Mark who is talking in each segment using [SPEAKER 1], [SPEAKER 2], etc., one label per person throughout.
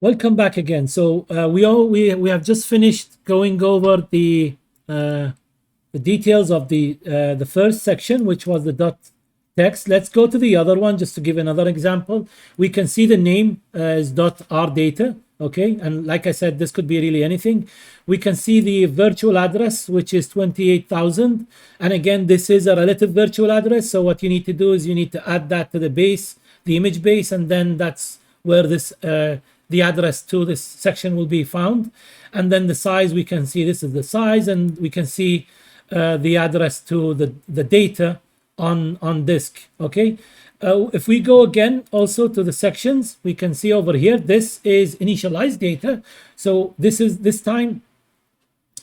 [SPEAKER 1] Welcome back again. So we have just finished going over the details of the first section, which was the dot text. Let's go to the other one just to give another example. We can see the name is dot r data. Okay, and like I said, this could be really anything. We can see the virtual address, which is 28,000, and again, this is a relative virtual address. So what you need to do is you need to add that to the base, the image base, and then that's where this the address to this section will be found. And then the size, we can see this is the size, and we can see the address to the data on disk. Okay, if we go again also to the sections, we can see over here this is initialized data. So this is this time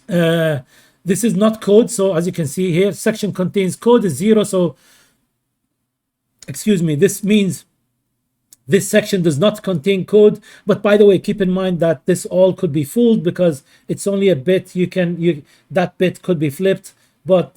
[SPEAKER 1] this is not code. So as you can see here, section contains code is 0. So excuse me, this means this section does not contain code. But by the way, keep in mind that this all could be fooled because it's only a bit. That bit could be flipped. But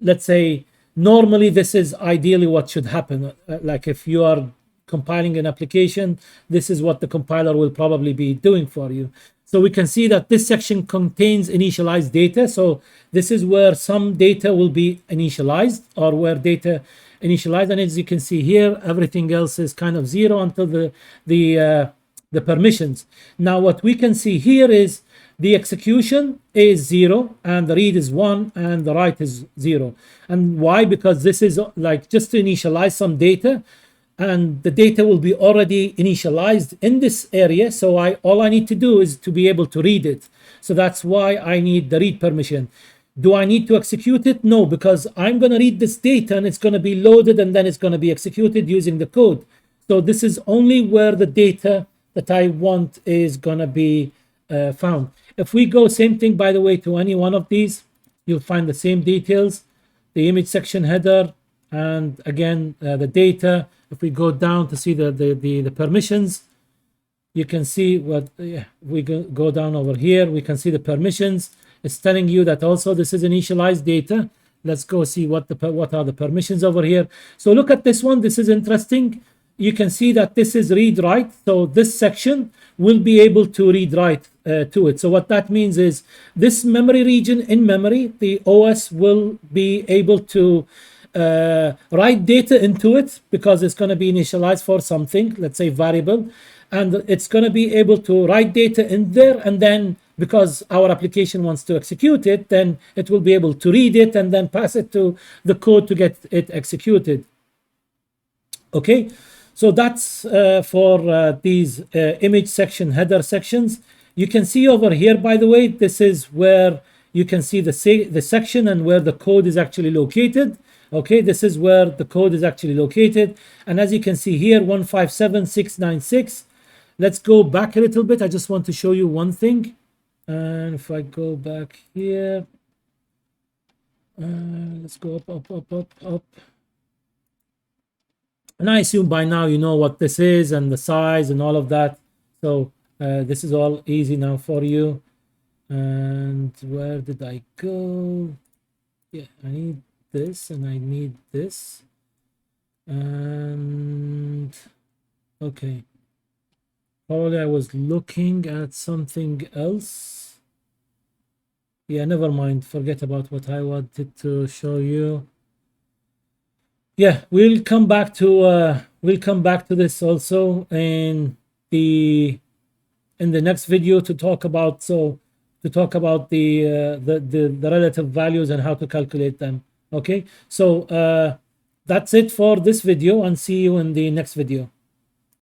[SPEAKER 1] let's say normally this is ideally what should happen. Like if you are compiling an application, this is what the compiler will probably be doing for you. So we can see that this section contains initialized data. So this is where some data will be initialized, or where data initialized, and as you can see here, everything else is kind of 0 until the permissions. Now what we can see here is the execution is 0, and the read is 1, and the write is 0. And why? Because this is like just to initialize some data, and the data will be already initialized in this area. So all I need to do is to be able to read it. So that's why I need the read permission. Do I need to execute it? No, because I'm going to read this data and it's going to be loaded and then it's going to be executed using the code. So this is only where the data that I want is going to be found. If we go same thing, by the way, to any one of these, you'll find the same details, the image section header, and again, the data. If we go down to see the permissions, you can see what, we go down over here, we can see the permissions. It's telling you that also this is initialized data. Let's go see what are the permissions over here. So look at this one. This is interesting. You can see that this is read-write. So this section will be able to read-write to it. So what that means is this memory region in memory, the OS will be able to write data into it because it's going to be initialized for something, let's say variable, and it's going to be able to write data in there, and then because our application wants to execute it, then it will be able to read it and then pass it to the code to get it executed. Okay, so that's for these image section header sections. You can see over here, by the way, this is where you can see the section and where the code is actually located. Okay, this is where the code is actually located. And as you can see here, 157.696. Let's go back a little bit. I just want to show you one thing. And if I go back here, let's go up. And I assume by now you know what this is and the size and all of that. So this is all easy now for you. And where did I go? Yeah, I need this and I need this. And okay. Probably I was looking at something else. Yeah, never mind. Forget about what I wanted to show you. Yeah, we'll come back to this also in the next video to talk about the relative values and how to calculate them. Okay, so that's it for this video, and see you in the next video.